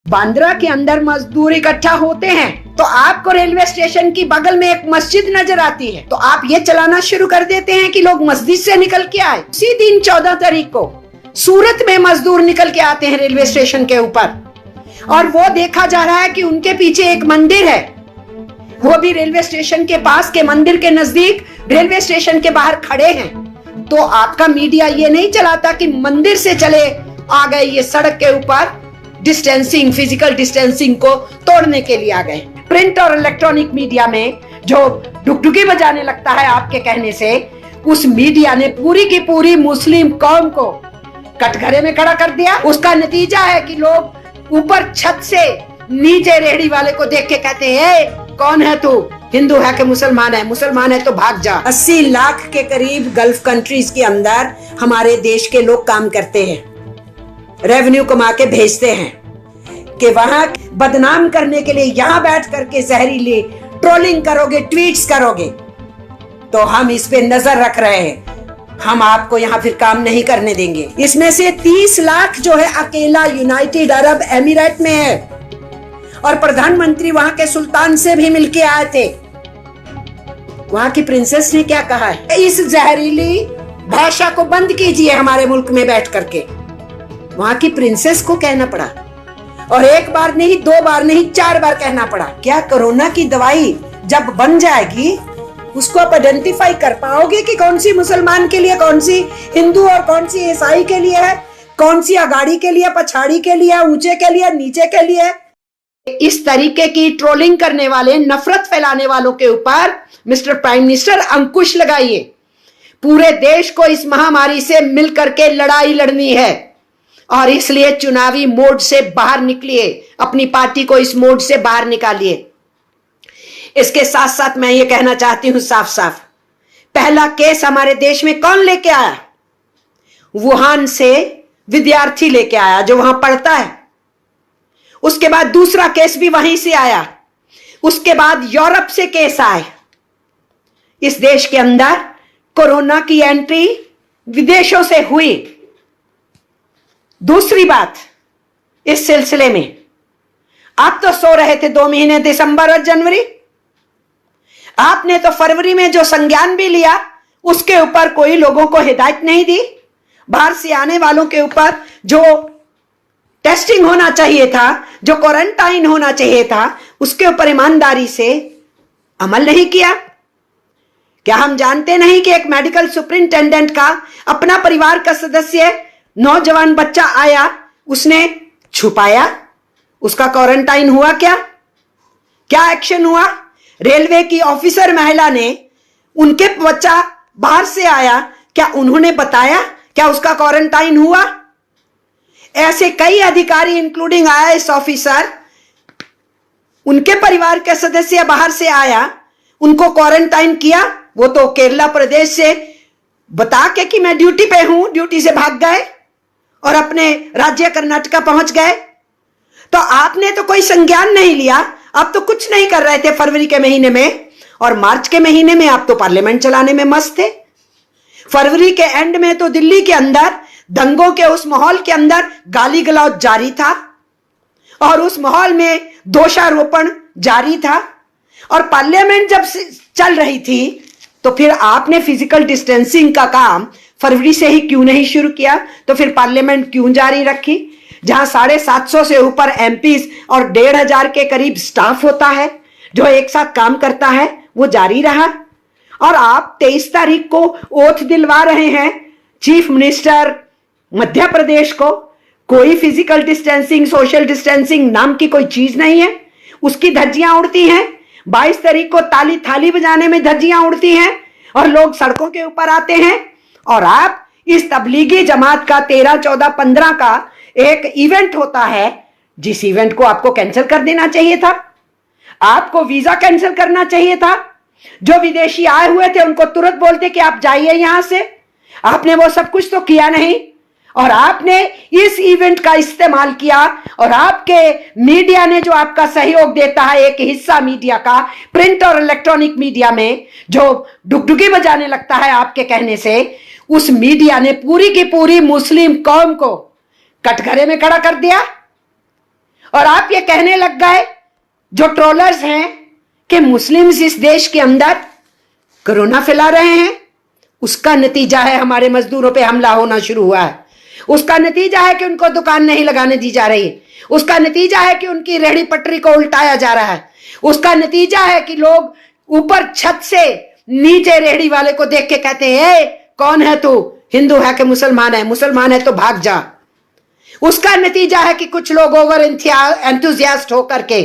बांद्रा के अंदर मजदूर इकट्ठा होते हैं तो आपको रेलवे स्टेशन की बगल में एक मस्जिद नजर आती है, तो आप ये चलाना शुरू कर देते हैं कि लोग मस्जिद से निकल के आए। उसी दिन 14 तारीख को सूरत में मजदूर निकल के आते हैं रेलवे स्टेशन के ऊपर, और वो देखा जा रहा है कि उनके पीछे एक मंदिर है, वो भी रेलवे स्टेशन के पास के मंदिर के नजदीक रेलवे स्टेशन के बाहर खड़े हैं। तो आपका मीडिया ये नहीं चलाता कि मंदिर से चले आ गए, ये सड़क के ऊपर डिस्टेंसिंग, फिजिकल डिस्टेंसिंग को तोड़ने के लिए आ गए। प्रिंट और इलेक्ट्रॉनिक मीडिया में जो डुगडुगी बजाने लगता है आपके कहने से, उस मीडिया ने पूरी की पूरी मुस्लिम कौम को कटघरे में खड़ा कर दिया। उसका नतीजा है कि लोग ऊपर छत से नीचे रेहड़ी वाले को देख के कहते हैं, कौन है तू, हिंदू है कि मुसलमान है? मुसलमान है तो भाग जा। 80 लाख के करीब गल्फ कंट्रीज के अंदर हमारे देश के लोग काम करते हैं, रेवेन्यू कमा के भेजते हैं कि वहां बदनाम करने के लिए यहां बैठ करके जहरीली ट्रोलिंग करोगे, ट्वीट्स करोगे, तो हम इस पे नजर रख रहे हैं, हम आपको यहां फिर काम नहीं करने देंगे। इसमें से 30 लाख जो है अकेला यूनाइटेड अरब एमिरेट में है, और प्रधानमंत्री वहां के सुल्तान से भी मिलके आए थे। वहां की प्रिंसेस ने क्या कहा है, इस जहरीली भाषा को बंद कीजिए हमारे मुल्क में बैठ करके, वहां की प्रिंसेस को कहना पड़ा, और एक बार नहीं, 2 बार नहीं, 4 बार कहना पड़ा। क्या कोरोना की दवाई जब बन जाएगी उसको आप आइडेंटिफाई कर पाओगे कि कौन सी मुसलमान के लिए, कौन सी हिंदू और कौन सी ईसाई के लिए है, कौन सी अगाड़ी के लिए, पछाड़ी के लिए, ऊंचे के लिए, नीचे के लिए? इस तरीके की ट्रोलिंग करने वाले, नफरत फैलाने वालों के ऊपर मिस्टर प्राइम मिनिस्टर अंकुश लगाइए। पूरे देश को इस महामारी से मिलकर के लड़ाई लड़नी है, और इसलिए चुनावी मोड से बाहर निकलिए, अपनी पार्टी को इस मोड से बाहर निकालिए। इसके साथ साथ मैं ये कहना चाहती हूं साफ साफ, पहला केस हमारे देश में कौन लेके आया? वुहान से विद्यार्थी लेके आया जो वहां पढ़ता है। उसके बाद दूसरा केस भी वहीं से आया, उसके बाद यूरोप से केस आए। इस देश के अंदर कोरोना की एंट्री विदेशों से हुई। दूसरी बात, इस सिलसिले में आप तो सो रहे थे 2 महीने, दिसंबर और जनवरी। आपने तो फरवरी में जो संज्ञान भी लिया, उसके ऊपर कोई लोगों को हिदायत नहीं दी। बाहर से आने वालों के ऊपर जो टेस्टिंग होना चाहिए था, जो क्वारंटाइन होना चाहिए था, उसके ऊपर ईमानदारी से अमल नहीं किया। क्या हम जानते नहीं कि एक मेडिकल सुपरिंटेंडेंट का अपना परिवार का सदस्य, नौजवान बच्चा आया, उसने छुपाया, उसका क्वारंटाइन हुआ? क्या एक्शन हुआ? रेलवे की ऑफिसर महिला ने, उनके बच्चा बाहर से आया, क्या उन्होंने बताया? क्या उसका क्वारंटाइन हुआ? ऐसे कई अधिकारी इंक्लूडिंग IAS ऑफिसर, उनके परिवार के सदस्य बाहर से आया, उनको क्वारंटाइन किया। वो तो केरला प्रदेश से बता के कि मैं ड्यूटी पे हूं, ड्यूटी से भाग गए और अपने राज्य कर्नाटका पहुंच गए। तो आपने तो कोई संज्ञान नहीं लिया, आप तो कुछ नहीं कर रहे थे फरवरी के महीने में, और मार्च के महीने में आप तो पार्लियामेंट चलाने में मस्त थे। फरवरी के एंड में तो दिल्ली के अंदर दंगों के उस माहौल के अंदर गाली गलौज जारी था, और उस माहौल में दोषारोपण जारी था, और पार्लियामेंट जब चल रही थी तो फिर आपने फिजिकल डिस्टेंसिंग का काम फरवरी से ही क्यों नहीं शुरू किया? तो फिर पार्लियामेंट क्यों जारी रखी, जहां 750 से ऊपर MPs और 1500 के करीब स्टाफ होता है जो एक साथ काम करता है, वो जारी रहा। और आप 23 तारीख को ओथ दिलवा रहे हैं चीफ मिनिस्टर मध्य प्रदेश को। कोई फिजिकल डिस्टेंसिंग, सोशल डिस्टेंसिंग नाम की कोई चीज नहीं है, उसकी धज्जियां उड़ती हैं। 22 तारीख को ताली थाली बजाने में धज्जियां उड़ती हैं और लोग सड़कों के ऊपर आते हैं, और आप इस तबलीगी जमात का 13, 14, 15 का एक इवेंट होता है, जिस इवेंट को आपको कैंसिल कर देना चाहिए था। आपको वीजा कैंसिल करना चाहिए था। जो विदेशी आए हुए थे उनको तुरंत बोलते कि आप जाइए यहां से। आपने वो सब कुछ तो किया नहीं, और आपने इस इवेंट का इस्तेमाल किया, और आपके मीडिया ने जो आपका सहयोग देता है, एक हिस्सा मीडिया का, प्रिंट और इलेक्ट्रॉनिक मीडिया में जो डुगडुगी बजाने लगता है आपके कहने से, उस मीडिया ने पूरी की पूरी मुस्लिम कौम को कटघरे में खड़ा कर दिया। और आप ये कहने लग गए जो ट्रोलर्स हैं कि मुस्लिम्स इस देश के अंदर कोरोना फैला रहे हैं। उसका नतीजा है हमारे मजदूरों पे हमला होना शुरू हुआ है। उसका नतीजा है कि उनको दुकान नहीं लगाने दी जा रही। उसका नतीजा है कि उनकी रेहड़ी पटरी को उल्टाया जा रहा है। उसका नतीजा है कि लोग ऊपर छत से नीचे रेहड़ी वाले को देख के कहते हैं, कौन है तू, हिंदू है कि मुसलमान है? मुसलमान है तो भाग जा। उसका नतीजा है कि कुछ लोग ओवर एंथुजियास्ट होकर के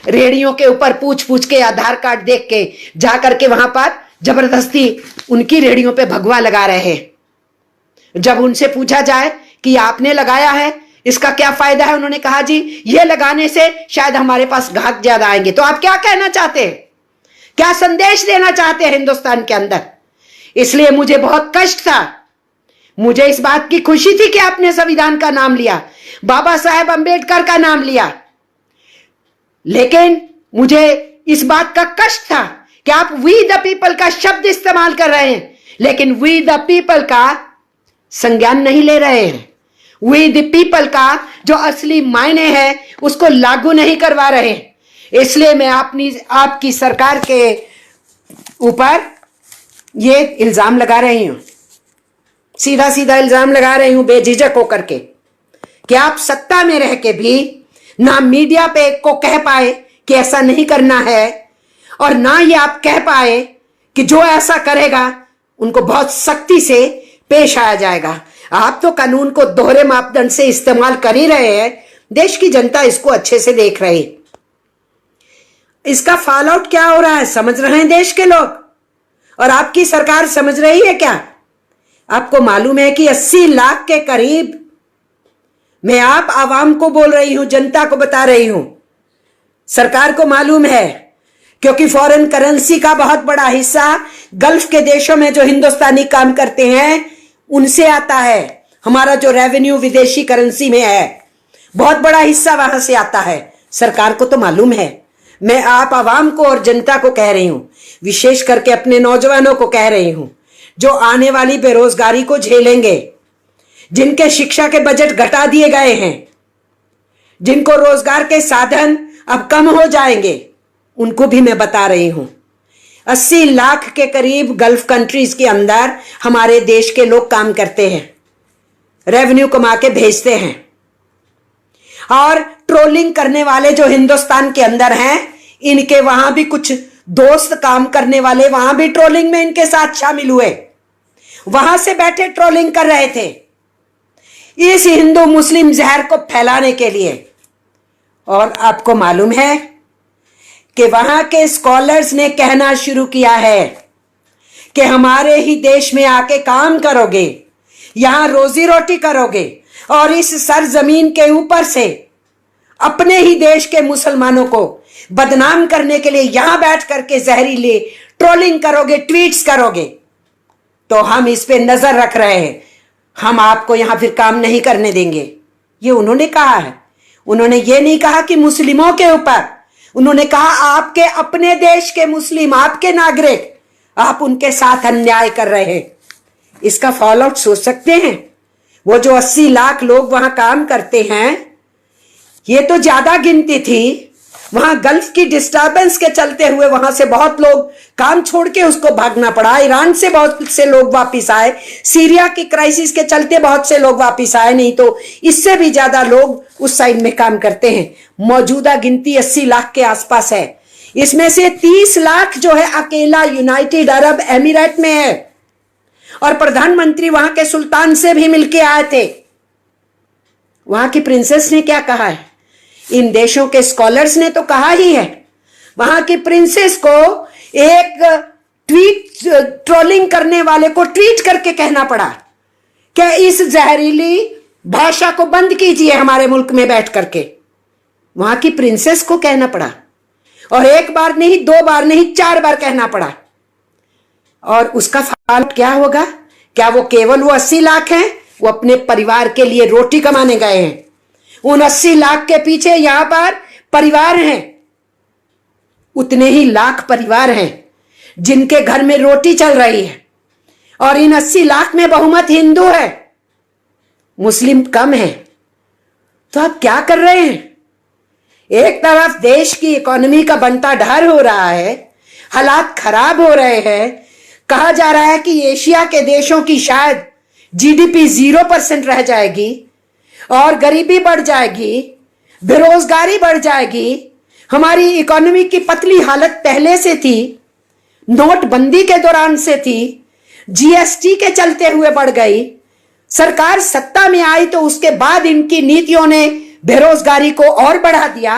रेहड़ियों के ऊपर पूछ पूछ के आधार कार्ड देख के जा करके वहां पर जबरदस्ती उनकी रेहड़ियों पे भगवा लगा रहे हैं। जब उनसे पूछा जाए कि आपने लगाया है, इसका क्या फायदा है, उन्होंने कहा जी ये लगाने से शायद हमारे पास ग्राहक ज्यादा आएंगे। तो आप क्या कहना चाहते हैं, क्या संदेश देना चाहते हैं हिंदुस्तान के अंदर? इसलिए मुझे बहुत कष्ट था, मुझे इस बात की खुशी थी कि आपने संविधान का नाम लिया, बाबा साहेब अंबेडकर का नाम लिया, लेकिन मुझे इस बात का कष्ट था कि आप वी द पीपल का शब्द इस्तेमाल कर रहे हैं, लेकिन वी द पीपल का संज्ञान नहीं ले रहे हैं। वी द पीपल का जो असली मायने है उसको लागू नहीं करवा रहे हैं। इसलिए मैं आपकी सरकार के ऊपर ये इल्जाम लगा रही हूं, सीधा सीधा इल्जाम लगा रही हूं बेझिझक होकर के, कि आप सत्ता में रह के भी ना मीडिया पे को कह पाए कि ऐसा नहीं करना है, और ना ये आप कह पाए कि जो ऐसा करेगा उनको बहुत सख्ती से पेश आया जाएगा। आप तो कानून को दोहरे मापदंड से इस्तेमाल कर ही रहे हैं। देश की जनता इसको अच्छे से देख रही है। इसका फॉल आउट क्या हो रहा है समझ रहे हैं देश के लोग, और आपकी सरकार समझ रही है क्या? आपको मालूम है कि 80 लाख के करीब, मैं आप आवाम को बोल रही हूं, जनता को बता रही हूं, सरकार को मालूम है, क्योंकि फॉरेन करेंसी का बहुत बड़ा हिस्सा गल्फ के देशों में जो हिंदुस्तानी काम करते हैं उनसे आता है। हमारा जो रेवेन्यू विदेशी करेंसी में है बहुत बड़ा हिस्सा वहां से आता है। सरकार को तो मालूम है। मैं आप आवाम को और जनता को कह रही हूं, विशेष करके अपने नौजवानों को कह रही हूं, जो आने वाली बेरोजगारी को झेलेंगे, जिनके शिक्षा के बजट घटा दिए गए हैं, जिनको रोजगार के साधन अब कम हो जाएंगे, उनको भी मैं बता रही हूं। 80 लाख के करीब गल्फ कंट्रीज के अंदर हमारे देश के लोग काम करते हैं, रेवेन्यू कमा के भेजते हैं, और ट्रोलिंग करने वाले जो हिंदुस्तान के अंदर हैं, इनके वहां भी कुछ दोस्त काम करने वाले वहां भी ट्रोलिंग में इनके साथ शामिल हुए, वहां से बैठे ट्रोलिंग कर रहे थे इस हिंदू मुस्लिम जहर को फैलाने के लिए। और आपको मालूम है कि वहां के स्कॉलर्स ने कहना शुरू किया है कि हमारे ही देश में आके काम करोगे, यहां रोजी रोटी करोगे, और इस सरजमीन के ऊपर से अपने ही देश के मुसलमानों को बदनाम करने के लिए यहां बैठ करके जहरीली ट्रोलिंग करोगे, ट्वीट्स करोगे, तो हम इस पे नजर रख रहे हैं, हम आपको यहां फिर काम नहीं करने देंगे। ये उन्होंने कहा है। उन्होंने ये नहीं कहा कि मुस्लिमों के ऊपर, उन्होंने कहा आपके अपने देश के मुस्लिम, आपके नागरिक, आप उनके साथ अन्याय कर रहे हैं। इसका फॉल आउट सोच सकते हैं? वो जो 80 लाख लोग वहां काम करते हैं, ये तो ज्यादा गिनती थी। वहां गल्फ की डिस्टर्बेंस के चलते हुए वहां से बहुत लोग काम छोड़ के उसको भागना पड़ा। ईरान से बहुत से लोग वापिस आए, सीरिया की क्राइसिस के चलते बहुत से लोग वापिस आए, नहीं तो इससे भी ज्यादा लोग उस साइड में काम करते हैं। मौजूदा गिनती 80 लाख के आसपास है। इसमें से 30 लाख जो है अकेला यूनाइटेड अरब एमिरेट में है, और प्रधानमंत्री वहां के सुल्तान से भी मिलके आए थे। वहां की प्रिंसेस ने क्या कहा है? इन देशों के स्कॉलर्स ने तो कहा ही है। वहां की प्रिंसेस को एक ट्रोलिंग करने वाले को ट्वीट करके कहना पड़ा कि इस जहरीली भाषा को बंद कीजिए हमारे मुल्क में बैठ करके। वहां की प्रिंसेस को कहना पड़ा, और एक बार नहीं, 2 बार नहीं, 4 बार कहना पड़ा। और उसका फल क्या होगा? क्या वो केवल वो 80 लाख हैं? वो अपने परिवार के लिए रोटी कमाने गए हैं। उन 80 लाख के पीछे यहां पर परिवार हैं, उतने ही लाख परिवार हैं जिनके घर में रोटी चल रही है, और इन 80 लाख में बहुमत हिंदू है, मुस्लिम कम है। तो आप क्या कर रहे हैं? एक तरफ देश की इकोनॉमी का बनता ढार हो रहा है, हालात खराब हो रहे हैं, कहा जा रहा है कि एशिया के देशों की शायद जीडीपी 0% रह जाएगी और गरीबी बढ़ जाएगी, बेरोजगारी बढ़ जाएगी। हमारी इकोनॉमी की पतली हालत पहले से थी, नोटबंदी के दौरान से थी, जीएसटी के चलते हुए बढ़ गई। सरकार सत्ता में आई तो उसके बाद इनकी नीतियों ने बेरोजगारी को और बढ़ा दिया।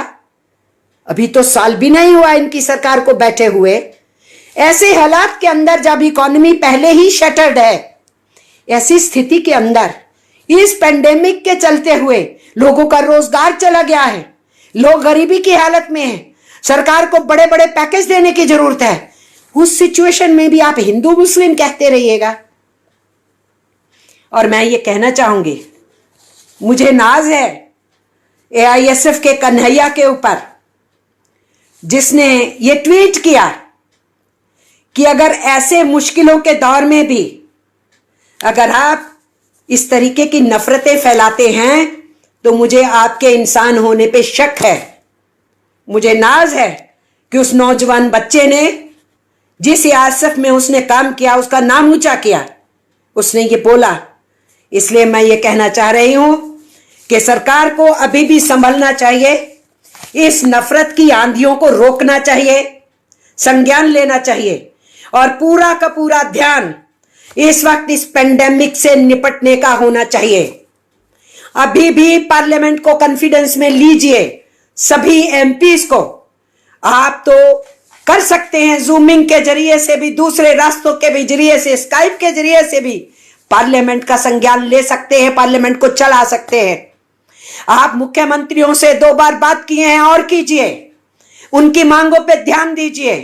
अभी तो साल भी नहीं हुआ इनकी सरकार को बैठे हुए। ऐसे हालात के अंदर जब इकोनॉमी पहले ही शटर्ड है, ऐसी स्थिति के अंदर इस पेंडेमिक के चलते हुए लोगों का रोजगार चला गया है, लोग गरीबी की हालत में हैं, सरकार को बड़े बड़े पैकेज देने की जरूरत है। उस सिचुएशन में भी आप हिंदू मुस्लिम कहते रहिएगा। और मैं ये कहना चाहूंगी, मुझे नाज है एआईएसएफ के कन्हैया के ऊपर, जिसने ये ट्वीट किया कि अगर ऐसे मुश्किलों के दौर में भी अगर आप इस तरीके की नफरतें फैलाते हैं तो मुझे आपके इंसान होने पे शक है। मुझे नाज है कि उस नौजवान बच्चे ने जिस एआईएसएफ में उसने काम किया उसका नाम ऊंचा किया, उसने ये बोला। इसलिए मैं ये कहना चाह रही हूं कि सरकार को अभी भी संभलना चाहिए, इस नफरत की आंधियों को रोकना चाहिए, संज्ञान लेना चाहिए और पूरा का पूरा ध्यान इस वक्त इस पेंडेमिक से निपटने का होना चाहिए। अभी भी पार्लियामेंट को कॉन्फिडेंस में लीजिए, सभी एमपीज को। आप तो कर सकते हैं जूमिंग के जरिए से भी, दूसरे रास्तों के भी जरिए से, स्काइप के जरिए से भी पार्लियामेंट का संज्ञान ले सकते हैं, पार्लियामेंट को चला सकते हैं। आप मुख्यमंत्रियों से 2 बार बात किए हैं और कीजिए, उनकी मांगों पे ध्यान दीजिए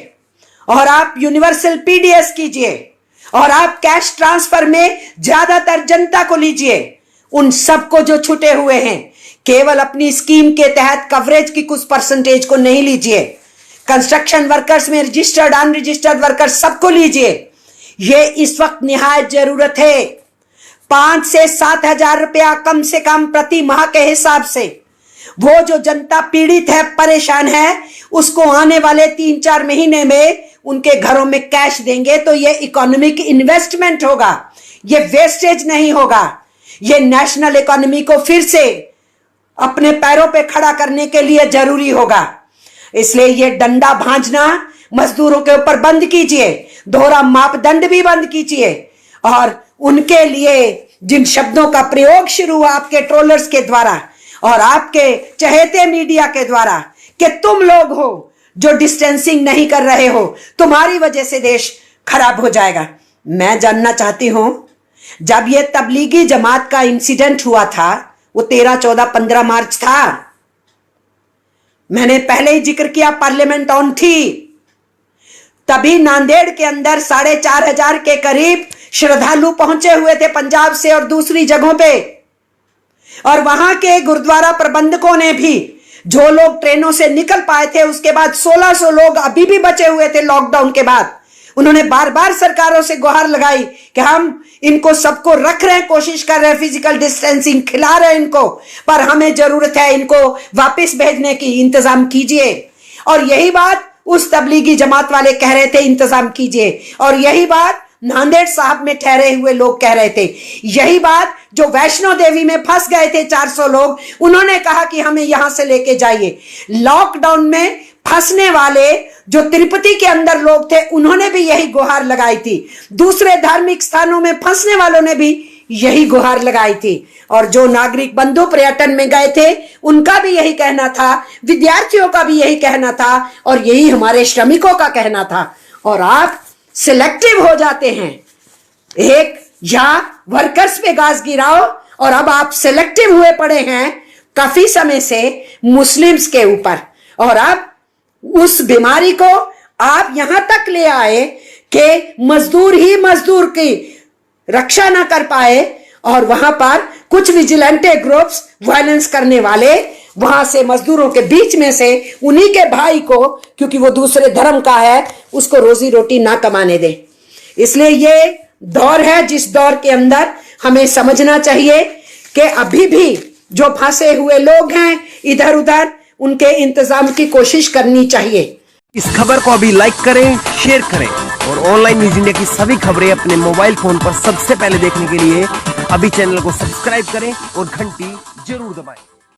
और आप यूनिवर्सल पीडीएस कीजिए और आप कैश ट्रांसफर में ज्यादातर जनता को लीजिए। उन सबको जो छूटे हुए हैं, केवल अपनी स्कीम के तहत कवरेज की कुछ परसेंटेज को नहीं लीजिए। कंस्ट्रक्शन वर्कर्स में रजिस्टर्ड अनरजिस्टर्ड वर्कर्स सबको लीजिए। ये इस वक्त निहायत जरूरत है। 5 से 7 हजार रुपया कम से कम प्रति माह के हिसाब से वो जो जनता पीड़ित है, परेशान है, उसको आने वाले 3-4 महीने में उनके घरों में कैश देंगे तो ये इकोनॉमिक इन्वेस्टमेंट होगा, ये वेस्टेज नहीं होगा। ये नेशनल इकोनॉमी को फिर से अपने पैरों पे खड़ा करने के लिए जरूरी होगा। इसलिए ये डंडा भांजना मजदूरों के ऊपर बंद कीजिए, दोहरा मापदंड भी बंद कीजिए और उनके लिए जिन शब्दों का प्रयोग शुरू हुआ आपके ट्रोलर्स के द्वारा और आपके चहेते मीडिया के द्वारा कि तुम लोग हो जो डिस्टेंसिंग नहीं कर रहे हो, तुम्हारी वजह से देश खराब हो जाएगा। मैं जानना चाहती हूं, जब यह तबलीगी जमात का इंसिडेंट हुआ था, वो 13, 14, 15 मार्च था, मैंने पहले ही जिक्र किया, पार्लियामेंट ऑन थी। तभी नांदेड़ के अंदर 4,500 के करीब श्रद्धालु पहुंचे हुए थे पंजाब से और दूसरी जगहों पे, और वहां के गुरुद्वारा प्रबंधकों ने भी, जो लोग ट्रेनों से निकल पाए थे, उसके बाद 1600 लोग अभी भी बचे हुए थे लॉकडाउन के बाद। उन्होंने बार बार सरकारों से गुहार लगाई कि हम इनको सबको रख रहे हैं, कोशिश कर रहे हैं, फिजिकल डिस्टेंसिंग खिला रहे हैं इनको, पर हमें जरूरत है इनको वापस भेजने की, इंतजाम कीजिए। और यही बात उस तबलीगी जमात वाले कह रहे थे, इंतजाम कीजिए। और यही बात नांदेड़ साहब में ठहरे हुए लोग कह रहे थे। यही बात जो वैष्णो देवी में फंस गए थे 400 लोग, उन्होंने कहा कि हमें यहां से लेके जाइए। लॉकडाउन में फंसने वाले जो तिरुपति के अंदर लोग थे, उन्होंने भी यही गुहार लगाई थी। दूसरे धार्मिक स्थानों में फंसने वालों ने भी यही गुहार लगाई थी। और जो नागरिक बंधु पर्यटन में गए थे, उनका भी यही कहना था, विद्यार्थियों का भी यही कहना था, और यही हमारे श्रमिकों का कहना था। और आप सिलेक्टिव हो जाते हैं, एक या वर्कर्स पे गाज गिराओ, और अब आप सिलेक्टिव हुए पड़े हैं काफी समय से मुस्लिम्स के ऊपर। और अब उस बीमारी को आप यहां तक ले आए कि मजदूर ही मजदूर की रक्षा ना कर पाए, और वहां पर कुछ विजिलेंटे ग्रुप्स, वायलेंस करने वाले, वहां से मजदूरों के बीच में से उन्हीं के भाई को, क्योंकि वो दूसरे धर्म का है, उसको रोजी रोटी ना कमाने दे। इसलिए ये दौर है जिस दौर के अंदर हमें समझना चाहिए कि अभी भी जो फंसे हुए लोग हैं इधर उधर, उनके इंतजाम की कोशिश करनी चाहिए। इस खबर को अभी लाइक करें, शेयर करें और ऑनलाइन न्यूज इंडिया की सभी खबरें अपने मोबाइल फोन पर सबसे पहले देखने के लिए अभी चैनल को सब्सक्राइब करें और घंटी जरूर दबाएं।